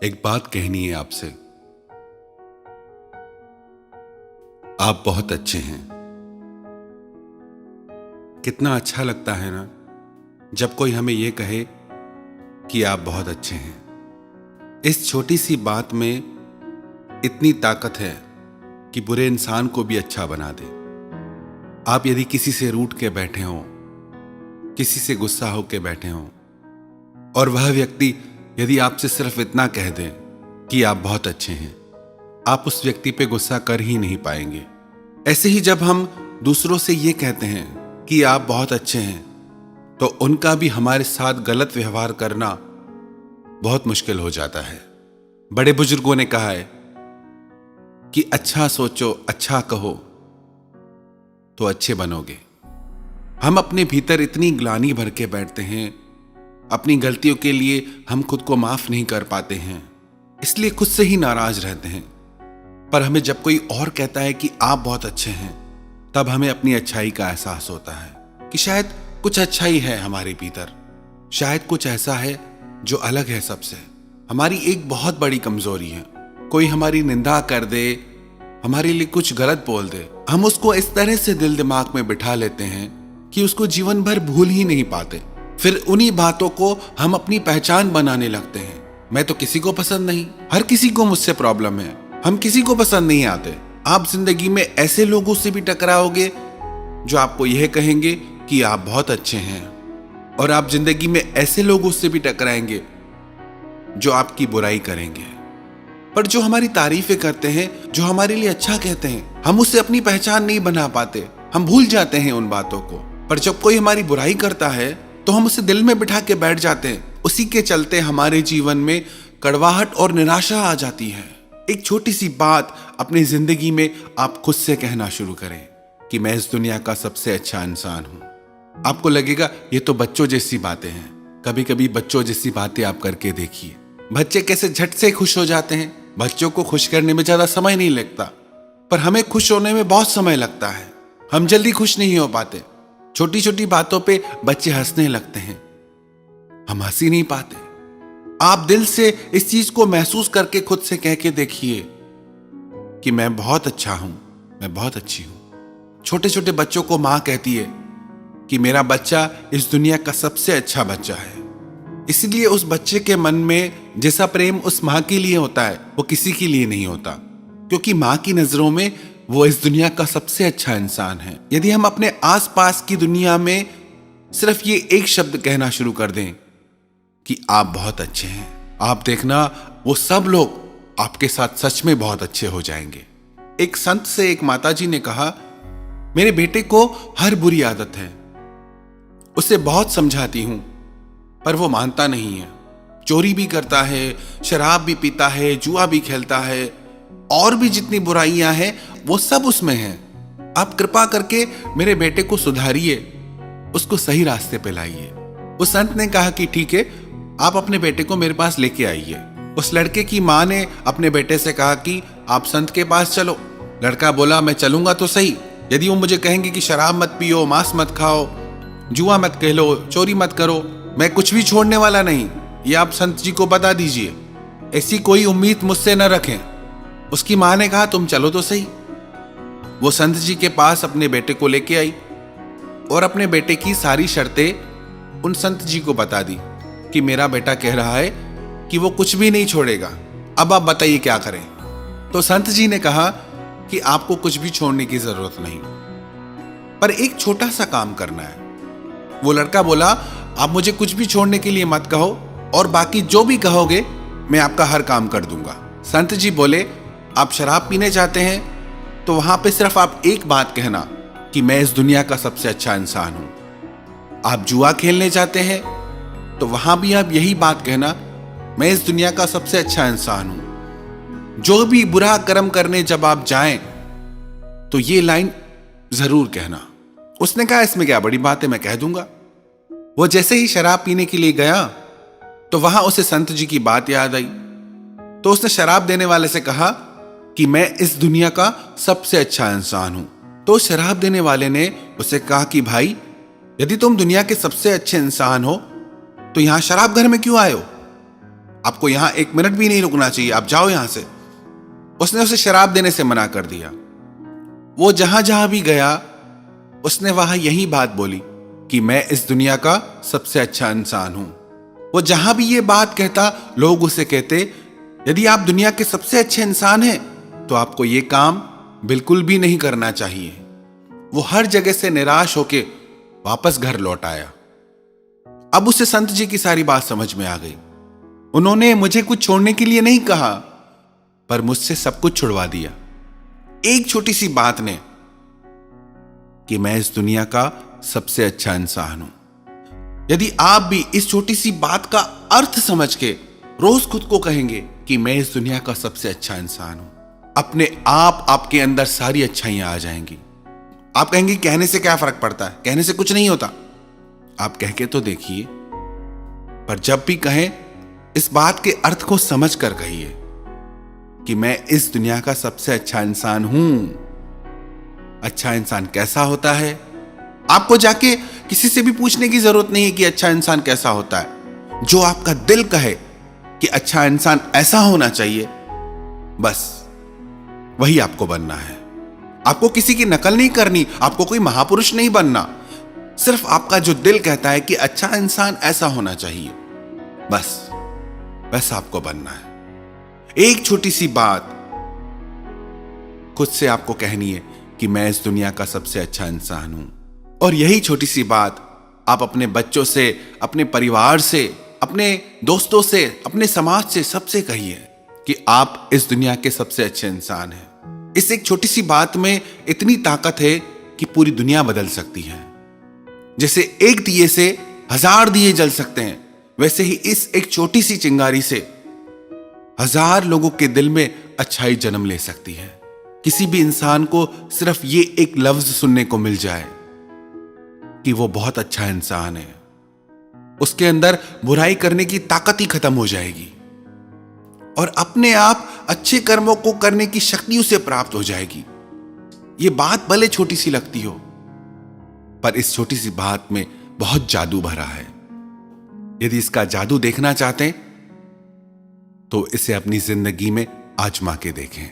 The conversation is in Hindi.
एक बात कहनी है आपसे। आप बहुत अच्छे हैं। कितना अच्छा लगता है ना जब कोई हमें यह कहे कि आप बहुत अच्छे हैं। इस छोटी सी बात में इतनी ताकत है कि बुरे इंसान को भी अच्छा बना दे। आप यदि किसी से रूठ के बैठे हों, किसी से गुस्सा होकर बैठे हों, और वह व्यक्ति यदि आपसे सिर्फ इतना कह दे कि आप बहुत अच्छे हैं, आप उस व्यक्ति पे गुस्सा कर ही नहीं पाएंगे। ऐसे ही जब हम दूसरों से ये कहते हैं कि आप बहुत अच्छे हैं, तो उनका भी हमारे साथ गलत व्यवहार करना बहुत मुश्किल हो जाता है। बड़े बुजुर्गों ने कहा है कि अच्छा सोचो, अच्छा कहो तो अच्छे बनोगे। हम अपने भीतर इतनी ग्लानि भर के बैठते हैं, अपनी गलतियों के लिए हम खुद को माफ नहीं कर पाते हैं, इसलिए खुद से ही नाराज रहते हैं। पर हमें जब कोई और कहता है कि आप बहुत अच्छे हैं, तब हमें अपनी अच्छाई का एहसास होता है कि शायद कुछ अच्छा ही है हमारे भीतर, शायद कुछ ऐसा है जो अलग है सबसे। हमारी एक बहुत बड़ी कमजोरी है, कोई हमारी निंदा कर दे, हमारे लिए कुछ गलत बोल दे, हम उसको इस तरह से दिल दिमाग में बिठा लेते हैं कि उसको जीवन भर भूल ही नहीं पाते। फिर उन्हीं बातों को हम अपनी पहचान बनाने लगते हैं। मैं तो किसी को पसंद नहीं, हर किसी को मुझसे प्रॉब्लम है, हम किसी को पसंद नहीं आते। आप जिंदगी में ऐसे लोगों से भी टकराओगे जो आपको यह कहेंगे कि आप बहुत अच्छे हैं, और आप जिंदगी में ऐसे लोगों से भी टकराएंगे जो आपकी बुराई करेंगे। पर जो हमारी तारीफें करते हैं, जो हमारे लिए अच्छा कहते हैं, हम उससे अपनी पहचान नहीं बना पाते, हम भूल जाते हैं उन बातों को। पर जब कोई हमारी बुराई करता है तो हम उसे दिल में बिठा के बैठ जाते हैं। उसी के चलते हमारे जीवन में कड़वाहट और निराशा आ जाती है। एक छोटी सी बात अपनी जिंदगी में आप खुद से कहना शुरू करें कि मैं इस दुनिया का सबसे अच्छा इंसान हूं। आपको लगेगा ये तो बच्चों जैसी बातें हैं। कभी कभी बच्चों जैसी बातें आप करके देखिए। बच्चे कैसे झट से खुश हो जाते हैं। बच्चों को खुश करने में ज्यादा समय नहीं लगता, पर हमें खुश होने में बहुत समय लगता है। हम जल्दी खुश नहीं हो पाते। छोटी छोटी बातों पे बच्चे हंसने लगते हैं, हम हंस ही नहीं पाते। आप दिल से इस चीज को महसूस करके खुद से कह के देखिए कि मैं बहुत अच्छा हूं, मैं बहुत अच्छी हूं। छोटे छोटे बच्चों को मां कहती है कि मेरा बच्चा इस दुनिया का सबसे अच्छा बच्चा है। इसलिए उस बच्चे के मन में जैसा प्रेम उस मां के लिए होता है, वो किसी के लिए नहीं होता, क्योंकि मां की नजरों में वो इस दुनिया का सबसे अच्छा इंसान है। यदि हम अपने आसपास की दुनिया में सिर्फ ये एक शब्द कहना शुरू कर दें कि आप बहुत अच्छे हैं, आप देखना वो सब लोग आपके साथ सच में बहुत अच्छे हो जाएंगे। एक संत से एक माताजी ने कहा, मेरे बेटे को हर बुरी आदत है, उसे बहुत समझाती हूं पर वो मानता नहीं है। चोरी भी करता है, शराब भी पीता है, जुआ भी खेलता है, और भी जितनी बुराइयां हैं वो सब उसमें हैं। आप कृपा करके मेरे बेटे को सुधारिए, उसको सही रास्ते पे लाइए। उस संत ने कहा कि ठीक है, आप अपने बेटे को मेरे पास लेके आइए। उस लड़के की मां ने अपने बेटे से कहा कि आप संत के पास चलो। लड़का बोला, मैं चलूंगा तो सही, यदि वो मुझे कहेंगे कि शराब मत पियो, मांस मत खाओ, जुआ मत खेलो, चोरी मत करो, मैं कुछ भी छोड़ने वाला नहीं, ये आप संत जी को बता दीजिए। ऐसी कोई उम्मीद मुझसे न रखें। उसकी मां ने कहा, तुम चलो तो सही। वो संत जी के पास अपने बेटे को लेके आई और अपने बेटे की सारी शर्तें उन संत जी को बता दी कि मेरा बेटा कह रहा है कि वो कुछ भी नहीं छोड़ेगा, अब आप बताइए क्या करें। तो संत जी ने कहा कि आपको कुछ भी छोड़ने की जरूरत नहीं, पर एक छोटा सा काम करना है। वो लड़का बोला, आप मुझे कुछ भी छोड़ने के लिए मत कहो, और बाकी जो भी कहोगे मैं आपका हर काम कर दूंगा। संत जी बोले, आप शराब पीने चाहते हैं तो वहां पे सिर्फ आप एक बात कहना कि मैं इस दुनिया का सबसे अच्छा इंसान हूं। आप जुआ खेलने चाहते हैं तो वहां भी आप यही बात कहना, मैं इस दुनिया का सबसे अच्छा इंसान हूं। जो भी बुरा कर्म करने जब आप जाएं तो ये लाइन जरूर कहना। उसने कहा, इसमें क्या बड़ी बात है, मैं कह दूंगा। वो जैसे ही शराब पीने के लिए गया तो वहां उसे संत जी की बात याद आई। तो उसने शराब देने वाले से कहा कि मैं इस दुनिया का सबसे अच्छा इंसान हूं। तो शराब देने वाले ने उसे कहा कि भाई, यदि तुम दुनिया के सबसे अच्छे इंसान हो तो यहां शराब घर में क्यों आए हो? आपको यहां 1 मिनट भी नहीं रुकना चाहिए, आप जाओ यहां से। उसने उसे शराब देने से मना कर दिया। वो जहां जहां भी गया उसने वहां यही बात बोली कि मैं इस दुनिया का सबसे अच्छा इंसान हूं। वो जहां भी ये बात कहता, लोग उसे कहते, यदि आप दुनिया के सबसे अच्छे इंसान हैं तो आपको ये काम बिल्कुल भी नहीं करना चाहिए। वो हर जगह से निराश होके वापस घर लौट आया। अब उसे संत जी की सारी बात समझ में आ गई। उन्होंने मुझे कुछ छोड़ने के लिए नहीं कहा, पर मुझसे सब कुछ छुड़वा दिया, एक छोटी सी बात ने, कि मैं इस दुनिया का सबसे अच्छा इंसान हूं। यदि आप भी इस छोटी सी बात का अर्थ समझ के रोज खुद को कहेंगे कि मैं इस दुनिया का सबसे अच्छा इंसान हूं, अपने आप आपके अंदर सारी अच्छाइयां आ जाएंगी। आप कहेंगे कहने से क्या फर्क पड़ता है, कहने से कुछ नहीं होता। आप कह के तो देखिए, पर जब भी कहें इस बात के अर्थ को समझ कर कहिए कि मैं इस दुनिया का सबसे अच्छा इंसान हूं। अच्छा इंसान कैसा होता है, आपको जाके किसी से भी पूछने की जरूरत नहीं है कि अच्छा इंसान कैसा होता है। जो आपका दिल कहे कि अच्छा इंसान ऐसा होना चाहिए, बस वही आपको बनना है। आपको किसी की नकल नहीं करनी, आपको कोई महापुरुष नहीं बनना। सिर्फ आपका जो दिल कहता है कि अच्छा इंसान ऐसा होना चाहिए, बस वैसा आपको बनना है। एक छोटी सी बात खुद से आपको कहनी है कि मैं इस दुनिया का सबसे अच्छा इंसान हूं। और यही छोटी सी बात आप अपने बच्चों से, अपने परिवार से, अपने दोस्तों से, अपने समाज से, सबसे कहिए कि आप इस दुनिया के सबसे अच्छे इंसान हैं। इस एक छोटी सी बात में इतनी ताकत है कि पूरी दुनिया बदल सकती है। जैसे एक दिए से 1000 दिए जल सकते हैं, वैसे ही इस एक छोटी सी चिंगारी से 1000 लोगों के दिल में अच्छाई जन्म ले सकती है। किसी भी इंसान को सिर्फ ये एक लफ्ज सुनने को मिल जाए कि वो बहुत अच्छा इंसान है, उसके अंदर बुराई करने की ताकत ही खत्म हो जाएगी और अपने आप अच्छे कर्मों को करने की शक्ति उसे प्राप्त हो जाएगी। ये बात भले छोटी सी लगती हो, पर इस छोटी सी बात में बहुत जादू भरा है। यदि इसका जादू देखना चाहते हैं तो इसे अपनी जिंदगी में आजमा के देखें।